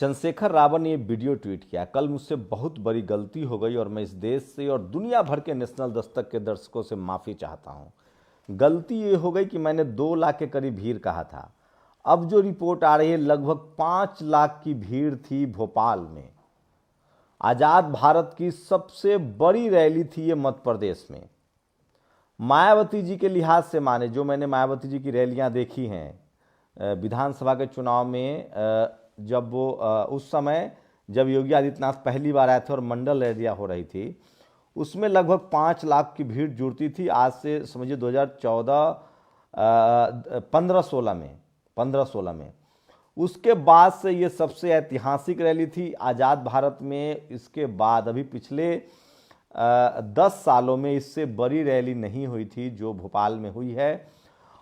चंद्रशेखर रावण ने ये video tweet किया, कल मुझसे बहुत बड़ी गलती हो गई और मैं इस देश से और दुनिया भर के नेशनल दस्तक के दर्शकों से माफ़ी चाहता हूँ। गलती ये हो गई कि मैंने 2 लाख के करीब भीड़ कहा था। अब जो रिपोर्ट आ रही है लगभग 5 लाख की भीड़ थी भोपाल में। आज़ाद भारत की सबसे बड़ी रैली थी ये मध्य प्रदेश में। मायावती जी के लिहाज से माने, जो मैंने मायावती जी की रैलियां देखी हैं विधानसभा के चुनाव में, जब वो उस समय जब योगी आदित्यनाथ पहली बार आए थे और मंडल रैलियां हो रही थी, उसमें लगभग 5 लाख की भीड़ जुड़ती थी। आज से समझिए 2014 15-16 में उसके बाद से ये सबसे ऐतिहासिक रैली थी आज़ाद भारत में। इसके बाद अभी पिछले 10 सालों में इससे बड़ी रैली नहीं हुई थी जो भोपाल में हुई है।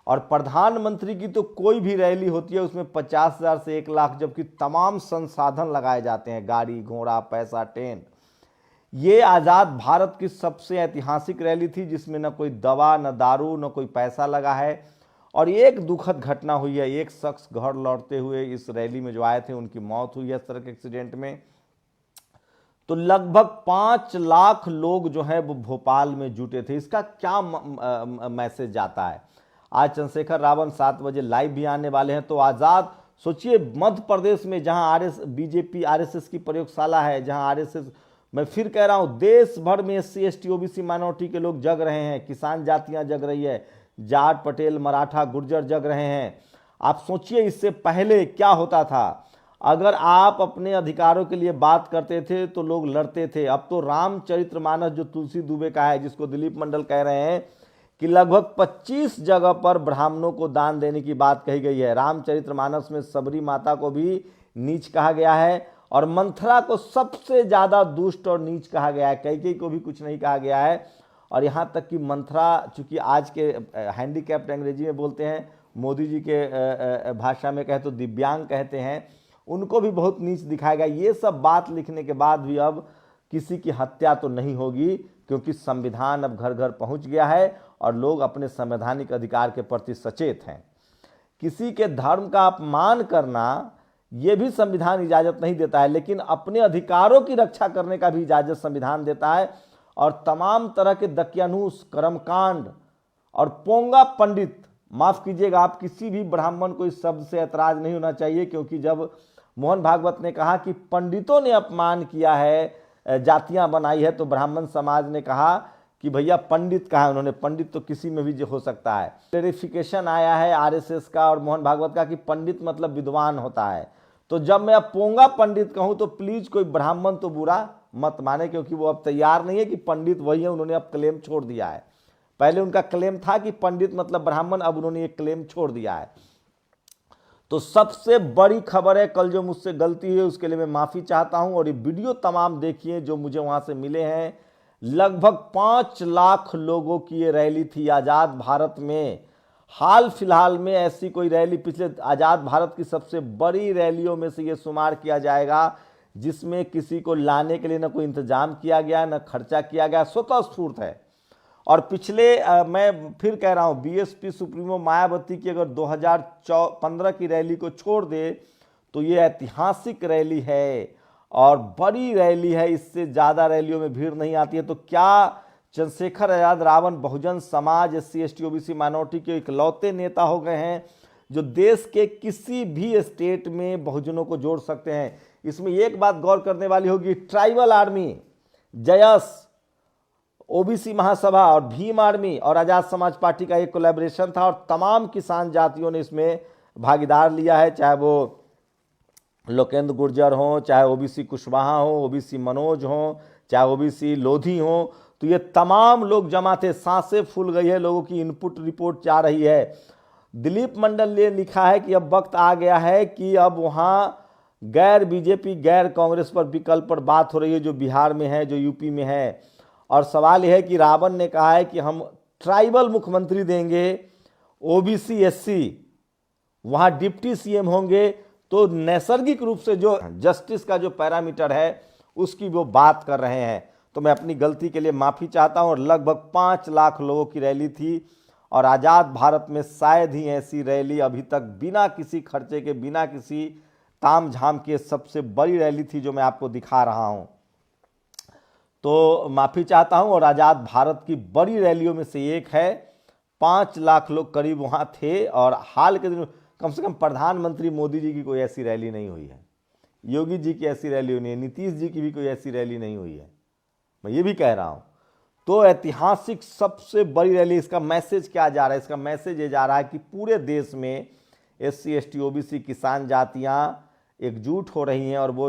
और प्रधानमंत्री की तो कोई भी रैली होती है उसमें 50,000 से 1 लाख, जबकि तमाम संसाधन लगाए जाते हैं, गाड़ी घोड़ा पैसा ट्रेन। ये आज़ाद भारत की सबसे ऐतिहासिक रैली थी जिसमें न कोई दवा न दारू न कोई पैसा लगा है। और एक दुखद घटना हुई है, एक शख्स घर लौटते हुए इस रैली में जो आए थे उनकी मौत हुई है सड़क एक्सीडेंट में। तो लगभग 5 लाख लोग जो है वो भोपाल में जुटे थे। इसका क्या मैसेज जाता है? आज चंद्रशेखर रावण 7 बजे लाइव भी आने वाले हैं। तो आज़ाद, सोचिए मध्य प्रदेश में जहां बीजेपी आरएसएस की प्रयोगशाला है, जहां आरएसएस, मैं फिर कह रहा हूं, देश भर में एससी एसटी ओबीसी माइनॉरिटी के लोग जग रहे हैं, किसान जातियां जग रही है, जाट पटेल मराठा गुर्जर जग रहे हैं। आप सोचिए इससे पहले क्या होता था। अगर आप अपने अधिकारों के लिए बात करते थे तो लोग लड़ते थे। अब तो रामचरितमानस जो तुलसी दुबे का है, जिसको दिलीप मंडल कह रहे हैं कि लगभग 25 जगह पर ब्राह्मणों को दान देने की बात कही गई है। रामचरितमानस में सबरी माता को भी नीच कहा गया है और मंथरा को सबसे ज्यादा दुष्ट और नीच कहा गया है। कैकेयी को भी कुछ नहीं कहा गया है। और यहाँ तक कि मंथरा, चूंकि आज के हैंडीकैप्ड अंग्रेजी में बोलते हैं, मोदी जी के भाषा में कहे तो दिव्यांग कहते हैं, उनको भी बहुत नीच दिखाया गया। ये सब बात लिखने के बाद भी अब किसी की हत्या तो नहीं होगी, क्योंकि संविधान अब घर घर पहुंच गया है और लोग अपने संवैधानिक अधिकार के प्रति सचेत हैं। किसी के धर्म का अपमान करना ये भी संविधान इजाजत नहीं देता है, लेकिन अपने अधिकारों की रक्षा करने का भी इजाजत संविधान देता है। और तमाम तरह के दकियानूस, कर्मकांड और पोंगा पंडित, माफ कीजिएगा, आप किसी भी ब्राह्मण को इस शब्द से ऐतराज नहीं होना चाहिए, क्योंकि जब मोहन भागवत ने कहा कि पंडितों ने अपमान किया है, जातियां बनाई है, तो ब्राह्मण समाज ने कहा कि भैया पंडित कहा है उन्होंने, पंडित तो किसी में भी हो सकता है। क्लेरिफिकेशन आया है आरएसएस का और मोहन भागवत का कि पंडित मतलब विद्वान होता है। तो जब मैं अब पोंगा पंडित कहूं तो प्लीज कोई ब्राह्मण तो बुरा मत माने, क्योंकि वो अब तैयार नहीं है कि पंडित वही है। उन्होंने अब क्लेम छोड़ दिया है। पहले उनका क्लेम था कि पंडित मतलब ब्राह्मण, अब उन्होंने ये क्लेम छोड़ दिया है। तो सबसे बड़ी खबर है, कल जो मुझसे गलती हुई उसके लिए मैं माफी चाहता हूं। और ये वीडियो तमाम देखिए जो मुझे वहां से मिले हैं। लगभग 5 लाख लोगों की ये रैली थी आजाद भारत में। हाल फिलहाल में ऐसी कोई रैली, पिछले आजाद भारत की सबसे बड़ी रैलियों में से ये शुमार किया जाएगा, जिसमें किसी को लाने के लिए न कोई इंतजाम किया गया, न खर्चा किया गया, स्वतः स्फूर्त है। और पिछले मैं फिर कह रहा हूं, बीएसपी सुप्रीमो मायावती की अगर 2015 की रैली को छोड़ दे तो ये ऐतिहासिक रैली है और बड़ी रैली है। इससे ज्यादा रैलियों में भीड़ नहीं आती है। तो क्या Chandrashekhar Azad Ravan Bahujan Samaj, SC ST OBC minority के इकलौते नेता हो गए हैं जो देश के किसी भी स्टेट में बहुजनों को जोड़ सकते हैं। इसमें एक बात गौर करने वाली होगी, ट्राइबल आर्मी, जयस, ओबीसी महासभा और भीम आर्मी और आजाद समाज पार्टी का एक कोलैबोरेशन था और तमाम किसान जातियों ने इसमें भागीदार लिया है, चाहे वो लोकेंद्र गुर्जर हो, चाहे ओबीसी कुशवाहा हो, ओबीसी मनोज हो, चाहे ओबीसी लोधी हो। तो ये तमाम लोग जमा थे। सांसें फूल गई है, लोगों की इनपुट रिपोर्ट जा रही है। दिलीप मंडल ने लिखा है कि अब वक्त आ गया है कि अब वहां गैर बीजेपी गैर कांग्रेस पर विकल्प पर बात हो रही है, जो बिहार में है, जो यूपी में है। और सवाल यह है कि रावण ने कहा है कि हम ट्राइबल मुख्यमंत्री देंगे, ओबीसी एससी वहां डिप्टी सीएम होंगे। तो नैसर्गिक रूप से जो जस्टिस का जो पैरामीटर है उसकी वो बात कर रहे हैं। तो मैं अपनी गलती के लिए माफी चाहता हूं। और लगभग 5 लाख लोगों की रैली थी और आजाद भारत में शायद ही ऐसी रैली अभी तक बिना किसी खर्चे के, बिना किसी ताम झाम की सबसे बड़ी रैली थी जो मैं आपको दिखा रहा हूं। तो माफ़ी चाहता हूं, और आज़ाद भारत की बड़ी रैलियों में से एक है। 5 लाख लोग करीब वहां थे, और हाल के दिनों कम से कम प्रधानमंत्री मोदी जी की कोई ऐसी रैली नहीं हुई है, योगी जी की ऐसी रैली नहीं है, नीतीश जी की भी कोई ऐसी रैली नहीं हुई है, मैं ये भी कह रहा हूं। तो ऐतिहासिक सबसे बड़ी रैली, इसका मैसेज क्या जा रहा है? इसका मैसेज ये जा रहा है कि पूरे देश में SC ST OBC किसान जातियां एकजुट हो रही हैं और वो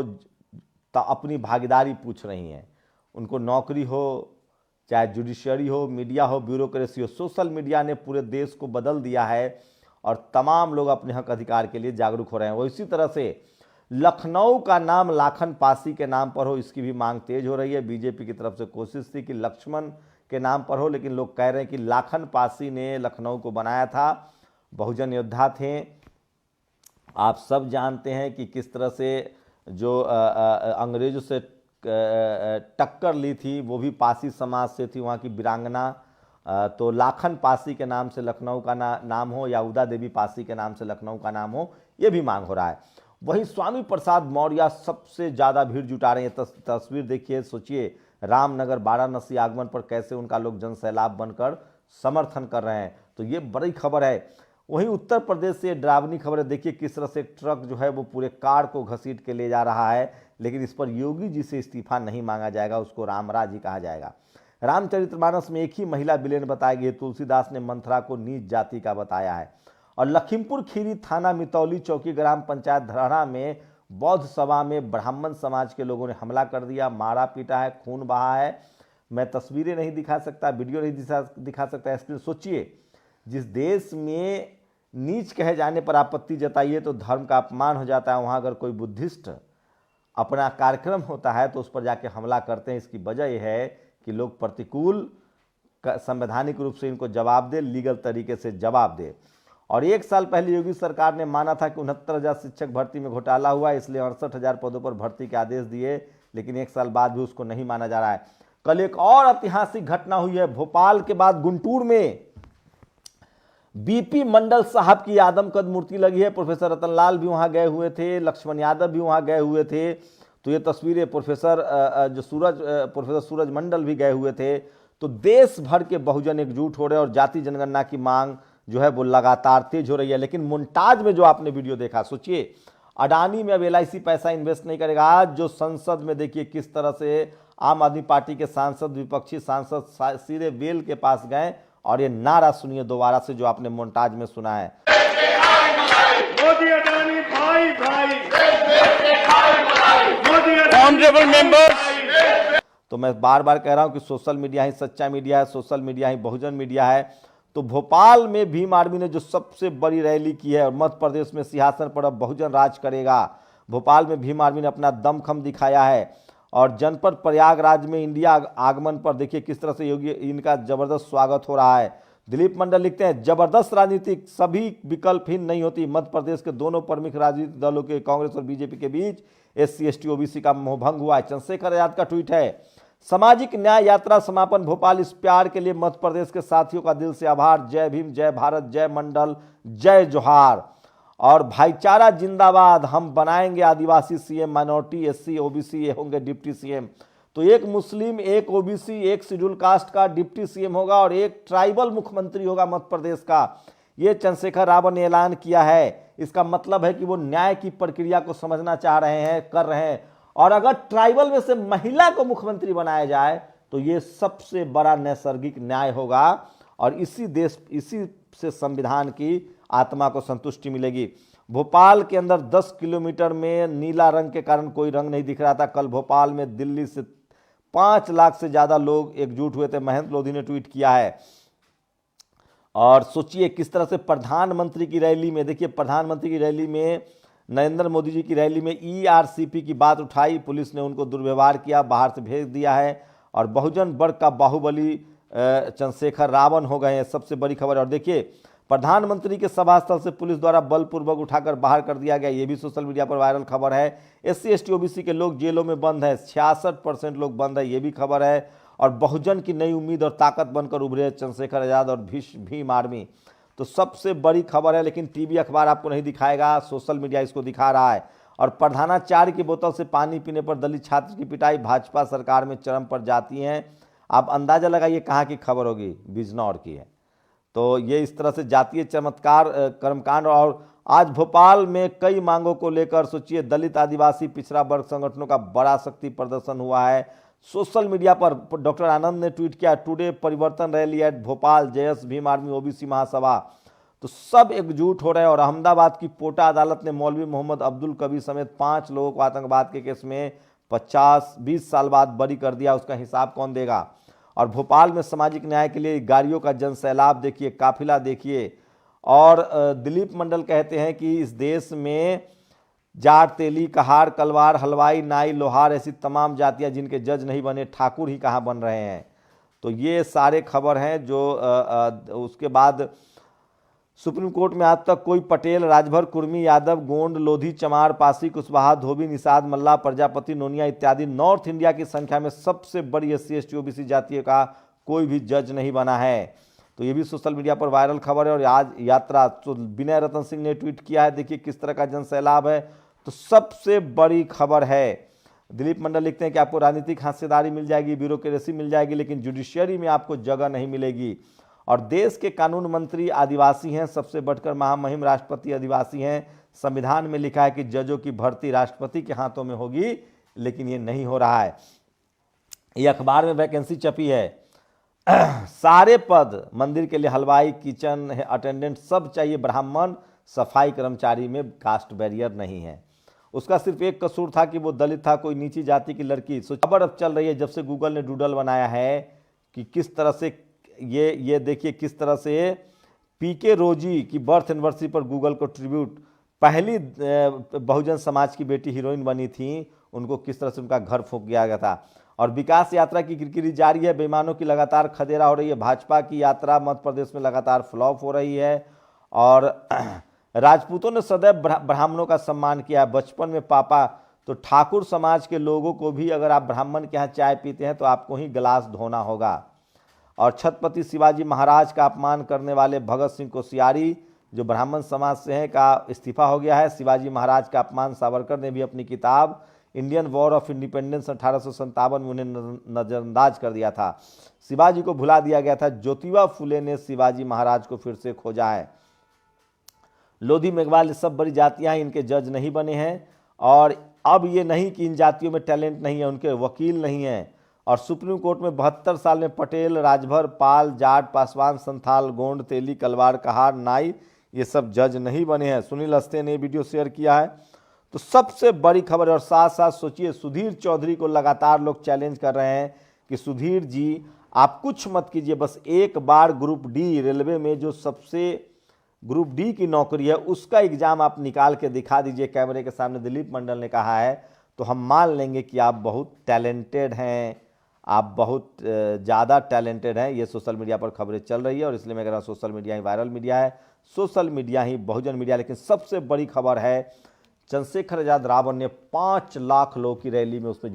अपनी भागीदारी पूछ रही हैं। उनको नौकरी हो, चाहे जुडिशरी हो, मीडिया हो, ब्यूरोक्रेसी हो, सोशल मीडिया ने पूरे देश को बदल दिया है और तमाम लोग अपने हक अधिकार के लिए जागरूक हो रहे हैं। वो इसी तरह से लखनऊ का नाम लाखन पासी के नाम पर हो, इसकी भी मांग तेज हो रही है। बीजेपी की तरफ से कोशिश थी कि लक्ष्मण के नाम पर हो, लेकिन लोग कह रहे हैं कि लाखन पासी ने लखनऊ को बनाया था, बहुजन योद्धा थे। आप सब जानते हैं कि किस तरह से जो अंग्रेजों से टक्कर ली थी वो भी पासी समाज से थी, वहाँ की वीरांगना। तो लाखन पासी के नाम से लखनऊ का नाम हो, या उदा देवी पासी के नाम से लखनऊ का नाम हो, ये भी मांग हो रहा है। वहीं स्वामी प्रसाद मौर्य सबसे ज़्यादा भीड़ जुटा रहे हैं। तस्वीर देखिए, सोचिए रामनगर वाराणसी आगमन पर कैसे उनका लोग जनसैलाब बनकर समर्थन कर रहे हैं। तो ये बड़ी खबर है। वहीं उत्तर प्रदेश से डरावनी खबर है। देखिए किस तरह से ट्रक जो है वो पूरे कार को घसीट के ले जा रहा है, लेकिन इस पर योगी जी से इस्तीफा नहीं मांगा जाएगा, उसको रामराज ही कहा जाएगा। रामचरितमानस में एक ही महिला विलेन बताई गई। तुलसीदास ने मंथरा को नीच जाति का बताया है। और लखीमपुर खीरी थाना मितौली चौकी ग्राम पंचायत धरहरा में बौद्ध सभा में ब्राह्मण समाज के लोगों ने हमला कर दिया, मारा पीटा है, खून बहा है। मैं तस्वीरें नहीं दिखा सकता, वीडियो नहीं दिखा सकता स्क्रीन। सोचिए, जिस देश में नीच कहे जाने पर आपत्ति जताइए तो धर्म का अपमान हो जाता है, वहाँ अगर कोई बुद्धिस्ट अपना कार्यक्रम होता है तो उस पर जाके हमला करते हैं। इसकी वजह यह है कि लोग प्रतिकूल संवैधानिक रूप से इनको जवाब दे, लीगल तरीके से जवाब दे। और 1 साल पहले योगी सरकार ने माना था कि 69,000 शिक्षक भर्ती में घोटाला हुआ, इसलिए 68,000 पदों पर भर्ती के आदेश दिए, लेकिन 1 साल बाद भी उसको नहीं माना जा रहा है। कल एक और ऐतिहासिक घटना हुई है। भोपाल के बाद गुंटूर में BP मंडल साहब की आदमकद मूर्ति लगी है। प्रोफेसर रतनलाल भी वहां गए हुए थे, लक्ष्मण यादव भी वहां गए हुए थे। तो ये तस्वीरें प्रोफेसर सूरज मंडल भी गए हुए थे। तो देश भर के बहुजन एकजुट हो रहे हैं और जाति जनगणना की मांग जो है वो लगातार तेज हो रही है। लेकिन मुमताज में जो आपने वीडियो देखा, सोचिए अडानी में अब LIC पैसा इन्वेस्ट नहीं करेगा। आज जो संसद में देखिए किस तरह से आम आदमी पार्टी के सांसद, विपक्षी सांसद सीधे वेल के पास गए और ये नारा सुनिए दोबारा से जो आपने मोन्टाज में सुना है। मोदी अडानी भाई भाई, ऑनरेबल मेंबर्स। तो मैं बार बार कह रहा हूं कि सोशल मीडिया ही सच्चा मीडिया है, सोशल मीडिया ही बहुजन मीडिया है। तो भोपाल में भीम आर्मी ने जो सबसे बड़ी रैली की है, और मध्य प्रदेश में सिंहासन पर अब बहुजन राज करेगा। भोपाल में भीम आर्मी ने अपना दमखम दिखाया है। और जनपद प्रयागराज में इंडिया आगमन पर देखिए किस तरह से योगी इनका जबरदस्त स्वागत हो रहा है। दिलीप मंडल लिखते हैं, जबरदस्त राजनीति सभी विकल्पहीन नहीं होती। मध्य प्रदेश के दोनों प्रमुख राजनीतिक दलों के कांग्रेस और बीजेपी के बीच SC ST OBC का मोहभंग हुआ है। चंद्रशेखर आजाद का ट्वीट है, सामाजिक न्याय यात्रा समापन भोपाल। इस प्यार के लिए मध्य प्रदेश के साथियों का दिल से आभार। जय भीम, जय भारत, जय मंडल, जय जोहार। और भाईचारा जिंदाबाद। हम बनाएंगे आदिवासी CM, माइनॉरिटी SC OBC ये होंगे डिप्टी CM। तो एक मुस्लिम, एक OBC, एक शेड्यूल कास्ट का डिप्टी CM होगा और एक ट्राइबल मुख्यमंत्री होगा मध्य प्रदेश का। ये चंद्रशेखर रावत ने ऐलान किया है। इसका मतलब है कि वो न्याय की प्रक्रिया को समझना चाह रहे हैं, कर रहे हैं। और अगर ट्राइबल में से महिला को मुख्यमंत्री बनाया जाए तो ये सबसे बड़ा नैसर्गिक न्याय होगा और इसी से संविधान की आत्मा को संतुष्टि मिलेगी। भोपाल के अंदर 10 किलोमीटर में नीला रंग के कारण कोई रंग नहीं दिख रहा था। कल भोपाल में दिल्ली से 5 लाख से ज्यादा लोग एकजुट हुए थे, महेंद्र लोधी ने ट्वीट किया है। और सोचिए किस तरह से प्रधानमंत्री की रैली में, देखिए प्रधानमंत्री की रैली में, नरेंद्र मोदी जी की रैली में ERCP की बात उठाई, पुलिस ने उनको दुर्व्यवहार किया, बाहर से भेज दिया है। और बहुजन वर्ग का बाहुबली चंद्रशेखर रावत हो गए हैं, सबसे बड़ी खबर। और देखिए प्रधानमंत्री के सभा स्थल से पुलिस द्वारा बलपूर्वक उठाकर बाहर कर दिया गया, ये भी सोशल मीडिया पर वायरल खबर है। SC ST OBC के लोग जेलों में बंद हैं, 66% लोग बंद है, ये भी खबर है। और बहुजन की नई उम्मीद और ताकत बनकर उभरे चंद्रशेखर आजाद और भीम आर्मी। तो सबसे बड़ी खबर है, लेकिन टीवी अखबार आपको नहीं दिखाएगा, सोशल मीडिया इसको दिखा रहा है। और प्रधानाचार्य की बोतल से पानी पीने पर दलित छात्र की पिटाई, भाजपा सरकार में चरम पर जाती हैं। आप अंदाजा लगाइए कहाँ की खबर होगी, बिजनौर की है। तो ये इस तरह से जातीय चमत्कार कर्मकांड। और आज भोपाल में कई मांगों को लेकर सोचिए दलित आदिवासी पिछड़ा वर्ग संगठनों का बड़ा शक्ति प्रदर्शन हुआ है। सोशल मीडिया पर डॉक्टर आनंद ने ट्वीट किया, टुडे परिवर्तन रैली एट भोपाल, जयस भीम आर्मी ओबीसी महासभा। तो सब एकजुट हो रहे हैं। और अहमदाबाद की पोटा अदालत ने मौलवी मोहम्मद अब्दुल कबीर समेत 5 लोगों को आतंकवाद के केस में 50-20 साल बाद बरी कर दिया। उसका हिसाब कौन देगा। और भोपाल में सामाजिक न्याय के लिए गाड़ियों का जनसैलाब देखिए, काफिला देखिए। और दिलीप मंडल कहते हैं कि इस देश में जाट, तेली, कहार, कलवार, हलवाई, नाई, लोहार ऐसी तमाम जातियां जिनके जज नहीं बने, ठाकुर ही कहाँ बन रहे हैं। तो ये सारे खबर हैं जो उसके बाद सुप्रीम कोर्ट में आज तक कोई पटेल, राजभर, कुर्मी, यादव, गोंड, लोधी, चमार, पासी, कुशवाहा, धोबी, निषाद, मल्ला, प्रजापति, नोनिया इत्यादि नॉर्थ इंडिया की संख्या में सबसे बड़ी SC ST OBC जातियों का कोई भी जज नहीं बना है। तो ये भी सोशल मीडिया पर वायरल खबर है। और आज यात्रा तो विनय रतन सिंह ने ट्वीट किया है, देखिए किस तरह का जनसैलाब है। तो सबसे बड़ी खबर है। दिलीप मंडल लिखते हैं कि आपको राजनीतिक हिस्सेदारी मिल जाएगी, ब्यूरोक्रेसी मिल जाएगी, लेकिन जुडिशियरी में आपको जगह नहीं मिलेगी। और देश के कानून मंत्री आदिवासी हैं, सबसे बढ़कर महामहिम राष्ट्रपति आदिवासी हैं। संविधान में लिखा है कि जजों की भर्ती राष्ट्रपति के हाथों में होगी, लेकिन ये नहीं हो रहा है। ये अखबार में वैकेंसी छपी है, सारे पद मंदिर के लिए हलवाई, किचन अटेंडेंट सब चाहिए ब्राह्मण, सफाई कर्मचारी में कास्ट बैरियर नहीं है। उसका सिर्फ एक कसूर था कि वो दलित था, कोई नीची जाति की लड़की। सो खबर अब चल रही है जब से गूगल ने डूडल बनाया है कि किस तरह से ये देखिए किस तरह से PK रोजी की बर्थ एनिवर्सरी पर गूगल को ट्रिब्यूट, पहली बहुजन समाज की बेटी हीरोइन बनी थी, उनको किस तरह से उनका घर फूंक दिया गया था। और विकास यात्रा की किरकिरी जारी है, बेईमानों की लगातार खदेरा हो रही है। भाजपा की यात्रा मध्य प्रदेश में लगातार फ्लॉप हो रही है। और राजपूतों ने सदैव ब्राह्मणों का सम्मान किया है। बचपन में पापा तो ठाकुर समाज के लोगों को भी अगर आप ब्राह्मण के यहाँ चाय पीते हैं तो आपको ही गिलास धोना होगा। और छत्रपति शिवाजी महाराज का अपमान करने वाले भगत सिंह कोश्यारी जो ब्राह्मण समाज से हैं का इस्तीफा हो गया है। शिवाजी महाराज का अपमान सावरकर ने भी अपनी किताब इंडियन वॉर ऑफ इंडिपेंडेंस 1857 में उन्हें नजरअंदाज कर दिया था। शिवाजी को भुला दिया गया था। ज्योतिबा फुले ने शिवाजी महाराज को फिर से खोजा है। लोधी, मेघवाल सब बड़ी जातियां हैं, इनके जज नहीं बने हैं। और अब ये नहीं कि इन जातियों में टैलेंट नहीं है, उनके वकील नहीं हैं। और सुप्रीम कोर्ट में 72 साल में पटेल, राजभर, पाल, जाट, पासवान, संथाल, गोंड, तेली, कलवार, कहार, नाई ये सब जज नहीं बने हैं। सुनील अस्ते ने वीडियो शेयर किया है। तो सबसे बड़ी खबर। और साथ साथ सोचिए सुधीर चौधरी को लगातार लोग चैलेंज कर रहे हैं कि सुधीर जी आप कुछ मत कीजिए, बस एक बार ग्रुप डी रेलवे में जो सबसे ग्रुप डी की नौकरी है उसका एग्जाम आप निकाल के दिखा दीजिए कैमरे के सामने। दिलीप मंडल ने कहा है तो हम मान लेंगे कि आप बहुत टैलेंटेड हैं, आप बहुत ज़्यादा टैलेंटेड हैं। ये सोशल मीडिया पर खबरें चल रही है और इसलिए मैं कह रहा हूँ सोशल मीडिया ही वायरल मीडिया है, सोशल मीडिया ही बहुजन मीडिया। लेकिन सबसे बड़ी खबर है चंद्रशेखर आजाद रावण ने 5 लाख लोग की रैली में उसमें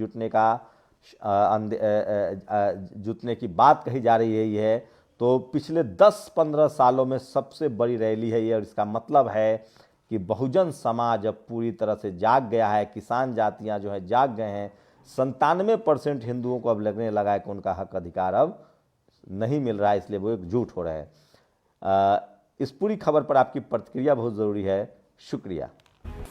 जुटने की बात कही जा रही है। ये तो पिछले 10-15 सालों में सबसे बड़ी रैली है ये। और इसका मतलब है कि बहुजन समाज अब पूरी तरह से जाग गया है। किसान जातियां जो है जाग गए हैं। 97% हिंदुओं को अब लगने लगा है कि उनका हक अधिकार अब नहीं मिल रहा है, इसलिए वो एकजुट हो रहे हैं। इस पूरी खबर पर आपकी प्रतिक्रिया बहुत ज़रूरी है। शुक्रिया।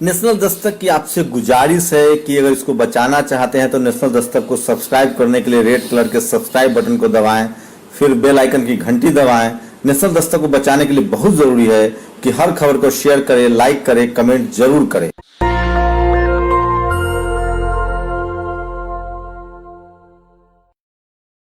नेशनल दस्तक की आपसे गुजारिश है कि अगर इसको बचाना चाहते हैं तो नेशनल दस्तक को सब्सक्राइब करने के लिए रेड कलर के सब्सक्राइब बटन को दबाएं, फिर बेल आइकन की घंटी दबाएं। नेशनल दस्तक को बचाने के लिए बहुत जरूरी है कि हर खबर को शेयर करें, लाइक करें, कमेंट जरूर करें।